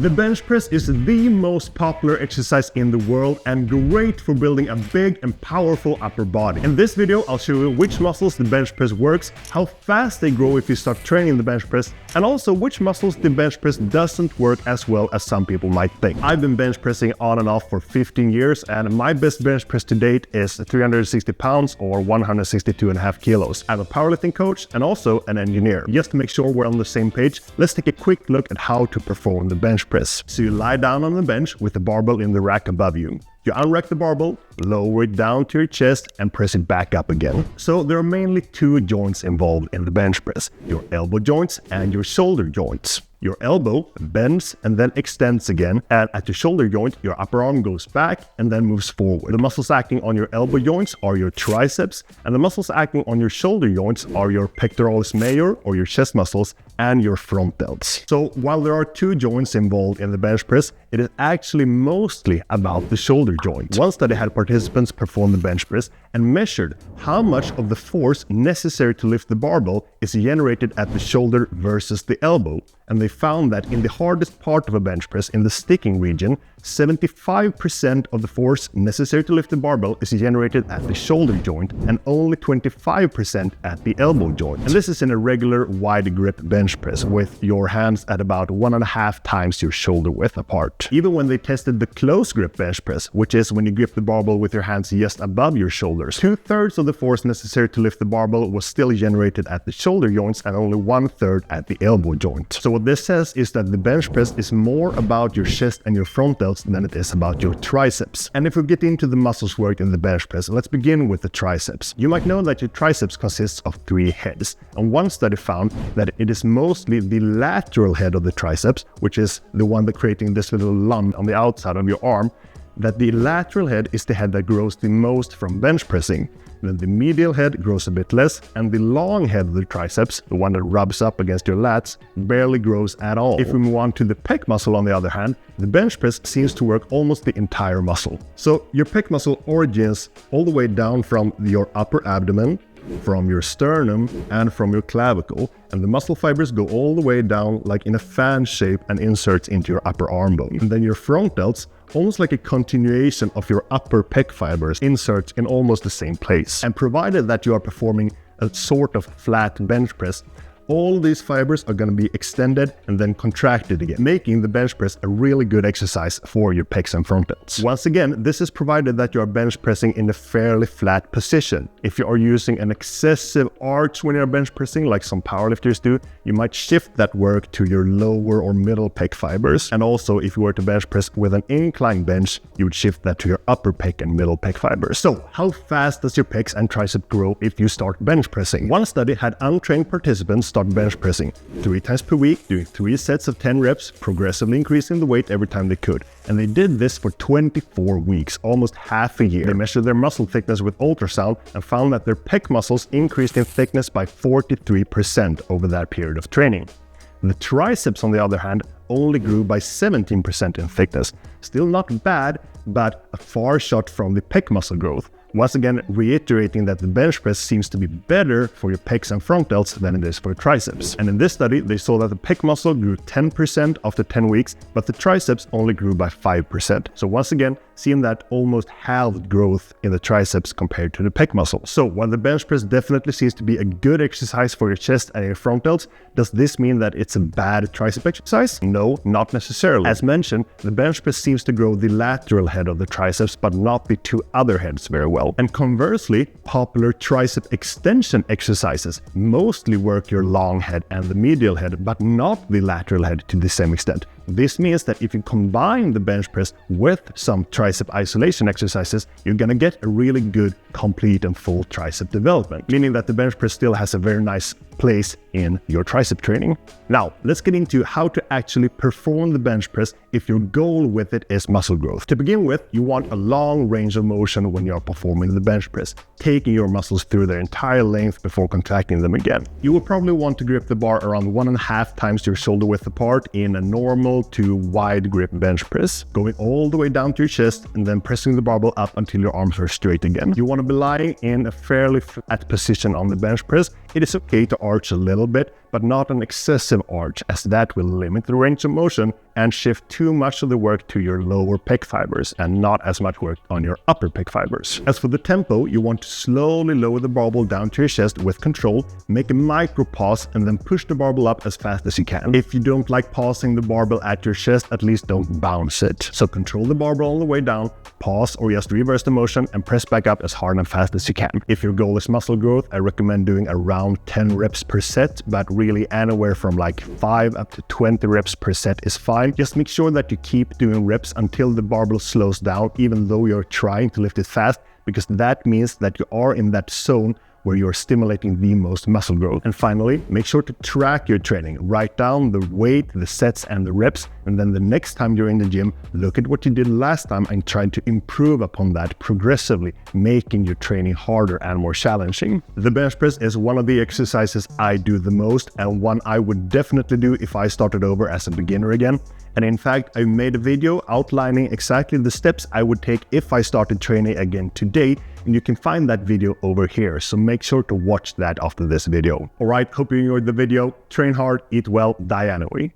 The bench press is the most popular exercise in the world and great for building a big and powerful upper body. In this video, I'll show you which muscles the bench press works, how fast they grow if you start training the bench press, and also which muscles the bench press doesn't work as well as some people might think. I've been bench pressing on and off for 15 years, and my best bench press to date is 360 pounds or 162.5 kilos. I'm a powerlifting coach and also an engineer. Just to make sure we're on the same page, let's take a quick look at how to perform the bench press. So you lie down on the bench with the barbell in the rack above you. You unrack the barbell, lower it down to your chest and press it back up again. So there are mainly two joints involved in the bench press, your elbow joints and your shoulder joints. Your elbow bends and then extends again, and at your shoulder joint, your upper arm goes back and then moves forward. The muscles acting on your elbow joints are your triceps, and the muscles acting on your shoulder joints are your pectoralis major or your chest muscles and your front delts. So while there are two joints involved in the bench press, it is actually mostly about the shoulder joint. One study had participants perform the bench press and measured how much of the force necessary to lift the barbell is generated at the shoulder versus the elbow. And they found that in the hardest part of a bench press, in the sticking region, 75% of the force necessary to lift the barbell is generated at the shoulder joint and only 25% at the elbow joint. And this is in a regular wide grip bench press with your hands at about 1.5 times your shoulder width apart. Even when they tested the close grip bench press, which is when you grip the barbell with your hands just above your shoulders, 2/3 of the force necessary to lift the barbell was still generated at the shoulder joints and only 1/3 at the elbow joint. So what this says is that the bench press is more about your chest and your front delts than it is about your triceps. And if we get into the muscles worked in the bench press, let's begin with the triceps. You might know that your triceps consists of 3 heads, and one study found that it is mostly the lateral head of the triceps, which is the one that creating this little lump on the outside of your arm, that the lateral head is the head that grows the most from bench pressing. Then the medial head grows a bit less, and the long head of the triceps, the one that rubs up against your lats, barely grows at all. If we move on to the pec muscle on the other hand, the bench press seems to work almost the entire muscle. So your pec muscle origins all the way down from your upper abdomen, from your sternum and from your clavicle, and the muscle fibers go all the way down like in a fan shape and inserts into your upper arm bone. And then your front delts, almost like a continuation of your upper pec fibers, inserts in almost the same place. And provided that you are performing a sort of flat bench press, all these fibers are going to be extended and then contracted again, making the bench press a really good exercise for your pecs and front delts. Once again, this is provided that you are bench pressing in a fairly flat position. If you are using an excessive arch when you're bench pressing, like some powerlifters do, you might shift that work to your lower or middle pec fibers. And also, if you were to bench press with an incline bench, you would shift that to your upper pec and middle pec fibers. So, how fast does your pecs and tricep grow if you start bench pressing? One study had untrained participants start bench pressing 3 times per week, doing 3 sets of 10 reps, progressively increasing the weight every time they could. And they did this for 24 weeks, almost half a year. They measured their muscle thickness with ultrasound and found that their pec muscles increased in thickness by 43% over that period of training. The triceps, on the other hand, only grew by 17% in thickness. Still not bad, but a far shot from the pec muscle growth. Once again, reiterating that the bench press seems to be better for your pecs and front delts than it is for triceps. And in this study, they saw that the pec muscle grew 10% after 10 weeks, but the triceps only grew by 5%. So once again, seeing that almost halved growth in the triceps compared to the pec muscle. So while the bench press definitely seems to be a good exercise for your chest and your front delts, does this mean that it's a bad tricep exercise? No, not necessarily. As mentioned, the bench press seems to grow the lateral head of the triceps, but not the 2 other heads very well. And conversely, popular tricep extension exercises mostly work your long head and the medial head, but not the lateral head to the same extent. This means that if you combine the bench press with some tricep isolation exercises, you're gonna get a really good, complete and full tricep development, meaning that the bench press still has a very nice place in your tricep training. Now, let's get into how to actually perform the bench press if your goal with it is muscle growth. To begin with, you want a long range of motion when you are performing the bench press, taking your muscles through their entire length before contracting them again. You will probably want to grip the bar around 1.5 times your shoulder width apart in a normal to wide grip bench press, going all the way down to your chest and then pressing the barbell up until your arms are straight again. You want to be lying in a fairly flat position on the bench press. It is okay to arch a little bit, but not an excessive arch, as that will limit the range of motion and shift too much of the work to your lower pec fibers and not as much work on your upper pec fibers. As for the tempo, you want to slowly lower the barbell down to your chest with control, make a micro pause, and then push the barbell up as fast as you can. If you don't like pausing the barbell at your chest, at least don't bounce it. So control the barbell on the way down, pause or just reverse the motion and press back up as hard and fast as you can. If your goal is muscle growth, I recommend doing around 10 reps per set, but really anywhere from like 5 up to 20 reps per set is fine. Just make sure that you keep doing reps until the barbell slows down, even though you're trying to lift it fast, because that means that you are in that zone where you're stimulating the most muscle growth. And finally, make sure to track your training. Write down the weight, the sets, and the reps, and then the next time you're in the gym, look at what you did last time and try to improve upon that progressively, making your training harder and more challenging. The bench press is one of the exercises I do the most, and one I would definitely do if I started over as a beginner again. And in fact, I made a video outlining exactly the steps I would take if I started training again today, and you can find that video over here, so make sure to watch that after this video. Alright, hope you enjoyed the video. Train hard, eat well, die anyway.